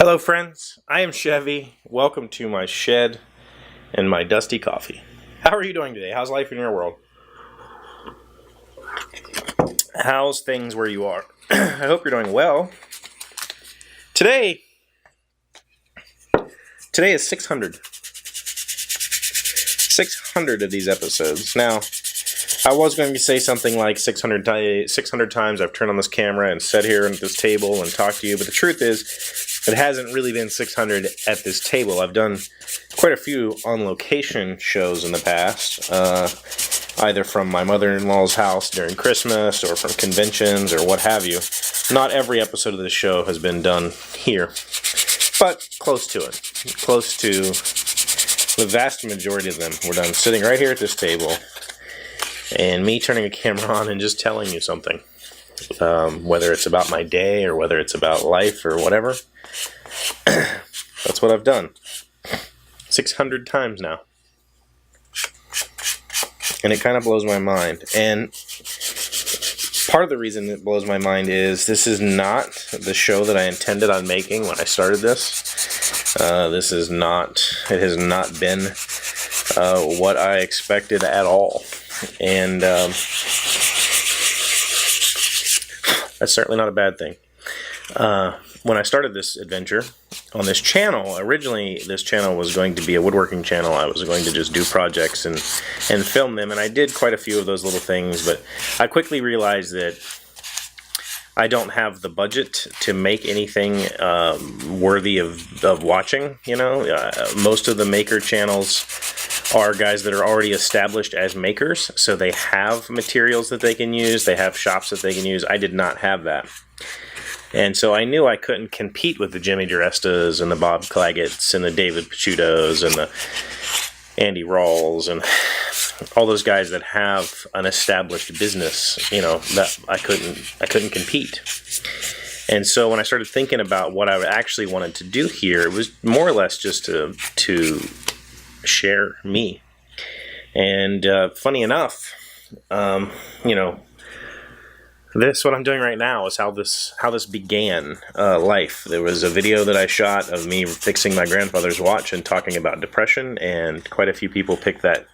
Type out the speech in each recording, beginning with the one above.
Hello friends, I am Chevee. Welcome to my shed and my dusty coffee. How are you doing today? How's life in your world? How's things where you are? I hope you're doing well. Today is 600. 600 of these episodes. Now, I was going to say something like 600 times I've turned on this camera and sat here at this table and talked to you, but the truth is, it hasn't really been 600 at this table. I've done quite a few on-location shows in the past, either from my mother-in-law's house during Christmas or from conventions or what have you. Not every episode of the show has been done here, but close to it. Close to the vast majority of them were done sitting right here at this table and me turning a camera on and just telling you something. Whether it's about my day or whether it's about life or whatever. That's what I've done 600 times now, and it kind of blows my mind. And part of the reason it blows my mind is this is not the show that I intended on making when I started this. This is not, it has not been what I expected at all, and that's certainly not a bad thing. When I started this adventure on this channel, originally this channel was going to be a woodworking channel. I was going to just do projects and film them, and I did quite a few of those little things, but I quickly realized that I don't have the budget to make anything worthy of watching. You know, most of the maker channels are guys that are already established as makers, so they have materials that they can use, they have shops that they can use. I did not have that. And so I knew I couldn't compete with the Jimmy DiRestas and the Bob Clagett's and the David Picciutos and the Andy Rawls and all those guys that have an established business. You know, that I couldn't compete. And so when I started thinking about what I actually wanted to do here, it was more or less just to share me. And funny enough, you know, what I'm doing right now is how this began life. There was a video that I shot of me fixing my grandfather's watch and talking about depression, and quite a few people picked that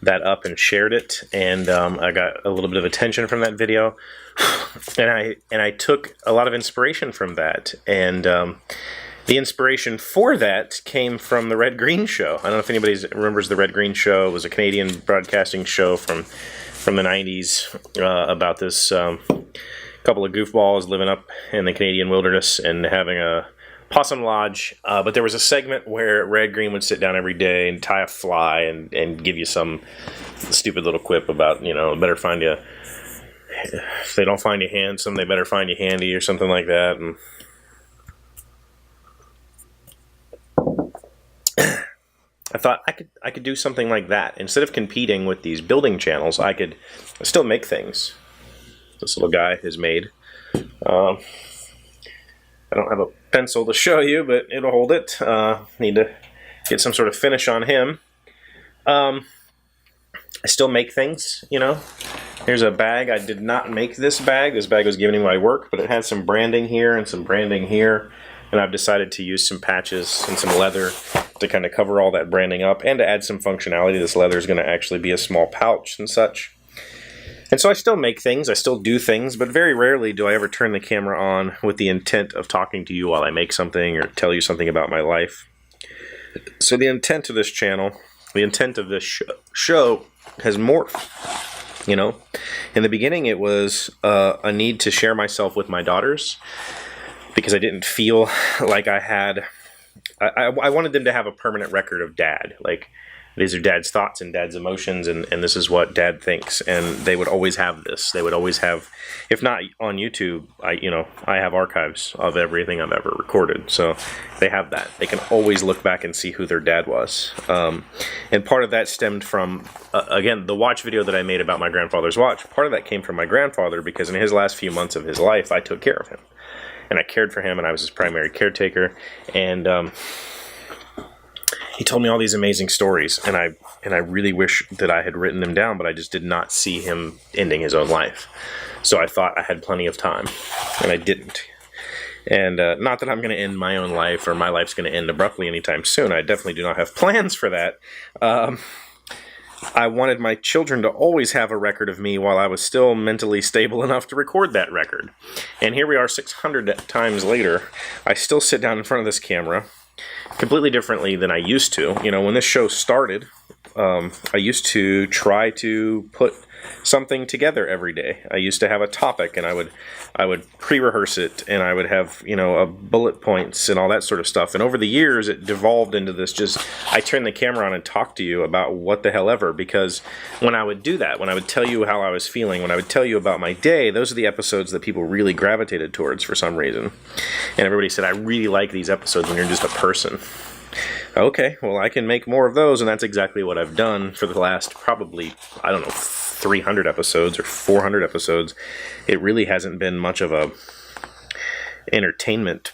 up and shared it, and I got a little bit of attention from that video, and I took a lot of inspiration from that, and the inspiration for that came from the Red Green Show. I don't know if anybody remembers the Red Green Show. It was a Canadian broadcasting show from the 90s about this couple of goofballs living up in the Canadian wilderness and having a possum lodge. But there was a segment where Red Green would sit down every day and tie a fly and give you some stupid little quip about, you know, better find you, if they don't find you handsome, they better find you handy or something like that. And I thought I could do something like that. Instead of competing with these building channels, I could still make things. This little guy has made. I don't have a pencil to show you, but it'll hold it. Need to get some sort of finish on him. I still make things, you know. Here's a bag. I did not make this bag. This bag was given me by work, but it had some branding here and some branding here. And I've decided to use some patches and some leather to kind of cover all that branding up and to add some functionality. This leather is going to actually be a small pouch and such. And so I still make things, I still do things, but very rarely do I ever turn the camera on with the intent of talking to you while I make something or tell you something about my life. So the intent of this channel, the intent of this show has morphed. You know, in the beginning it was a need to share myself with my daughters, because I didn't feel like I had, I wanted them to have a permanent record of Dad. Like, these are Dad's thoughts and Dad's emotions, and this is what Dad thinks. And they would always have this. They would always have, if not on YouTube, I have archives of everything I've ever recorded. So they have that. They can always look back and see who their dad was. And part of that stemmed from, again, the watch video that I made about my grandfather's watch. Part of that came from my grandfather, because in his last few months of his life, I took care of him. And I cared for him, and I was his primary caretaker. And he told me all these amazing stories, and I really wish that I had written them down, but I just did not see him ending his own life. So I thought I had plenty of time, and I didn't. And not that I'm going to end my own life or my life's going to end abruptly anytime soon. I definitely do not have plans for that. I wanted my children to always have a record of me while I was still mentally stable enough to record that record. And here we are 600 times later. I still sit down in front of this camera completely differently than I used to. You know, when this show started, I used to try to put something together every day. I used to have a topic, and I would pre-rehearse it, and I would have, you know, bullet points and all that sort of stuff. And over the years, it devolved into this just, I turn the camera on and talk to you about what the hell ever, because when I would do that, when I would tell you how I was feeling, when I would tell you about my day, those are the episodes that people really gravitated towards for some reason. And everybody said, I really like these episodes when you're just a person. Okay, well, I can make more of those, and that's exactly what I've done for the last probably, I don't know, 300 episodes or 400 episodes. It really hasn't been much of a entertainment.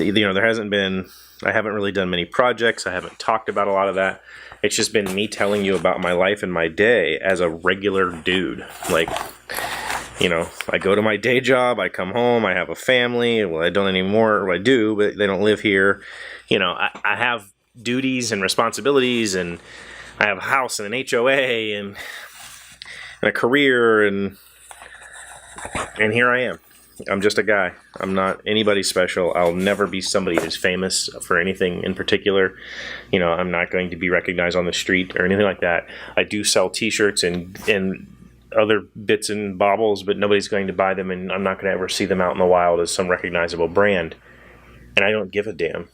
You know, there hasn't been, I haven't really done many projects. I haven't talked about a lot of that. It's just been me telling you about my life and my day as a regular dude. Like, you know, I go to my day job, I come home, I have a family. Well, I don't anymore, or I do, but they don't live here. You know, I have duties and responsibilities, and I have a house and an HOA and a career, and here I am. I'm just a guy. I'm not anybody special. I'll never be somebody who's famous for anything in particular. You know, I'm not going to be recognized on the street or anything like that. I do sell t-shirts and other bits and baubles, but nobody's going to buy them, and I'm not going to ever see them out in the wild as some recognizable brand. And I don't give a damn.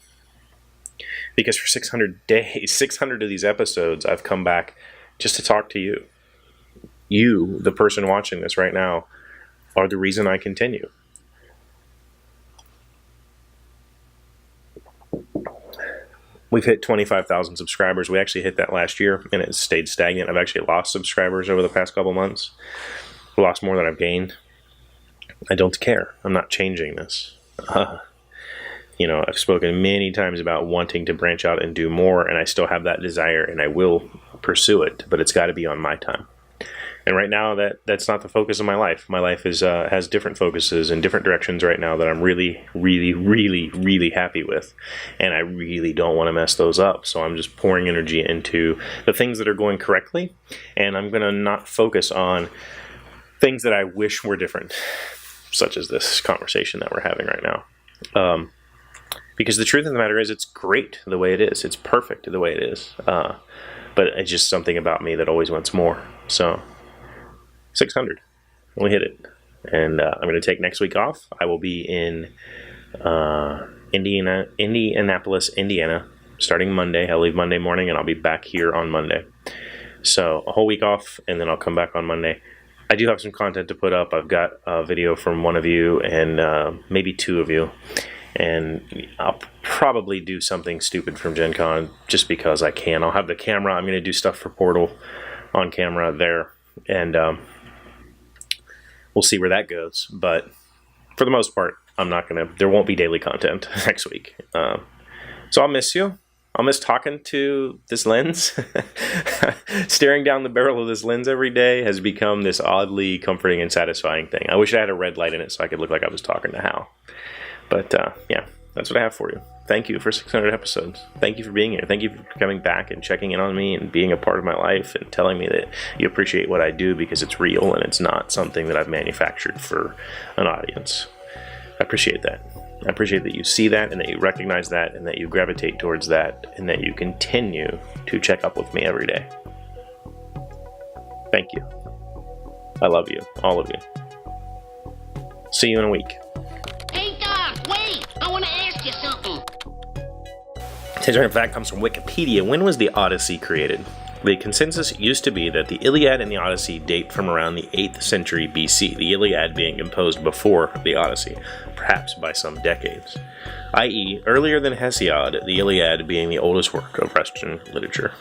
Because for 600 days, 600 of these episodes, I've come back just to talk to you. You, the person watching this right now, are the reason I continue. We've hit 25,000 subscribers. We actually hit that last year, and it stayed stagnant. I've actually lost subscribers over the past couple months. Lost more than I've gained. I don't care. I'm not changing this. You know, I've spoken many times about wanting to branch out and do more, and I still have that desire, and I will pursue it, but it's got to be on my time. And right now, that's not the focus of my life. My life has different focuses and different directions right now that I'm really, really, really, really happy with, and I really don't want to mess those up. So I'm just pouring energy into the things that are going correctly, and I'm going to not focus on things that I wish were different, such as this conversation that we're having right now. Because the truth of the matter is, it's great the way it is. It's perfect the way it is. But it's just something about me that always wants more. So, 600. We hit it. And I'm going to take next week off. I will be in Indianapolis, Indiana, starting Monday. I'll leave Monday morning, and I'll be back here on Monday. So, a whole week off, and then I'll come back on Monday. I do have some content to put up. I've got a video from one of you and maybe two of you. And I'll probably do something stupid from Gen Con just because I can. I'll have the camera. I'm going to do stuff for Portal on camera there. And we'll see where that goes. But for the most part, there won't be daily content next week. So I'll miss you. I'll miss talking to this lens. Staring down the barrel of this lens every day has become this oddly comforting and satisfying thing. I wish I had a red light in it so I could look like I was talking to Hal. But, yeah, that's what I have for you. Thank you for 600 episodes. Thank you for being here. Thank you for coming back and checking in on me and being a part of my life and telling me that you appreciate what I do because it's real and it's not something that I've manufactured for an audience. I appreciate that. I appreciate that you see that and that you recognize that and that you gravitate towards that and that you continue to check up with me every day. Thank you. I love you, all of you. See you in a week. This in fact comes from Wikipedia. When was the Odyssey created? The consensus used to be that the Iliad and the Odyssey date from around the 8th century BC, the Iliad being composed before the Odyssey, perhaps by some decades, i.e. earlier than Hesiod, the Iliad being the oldest work of Western literature.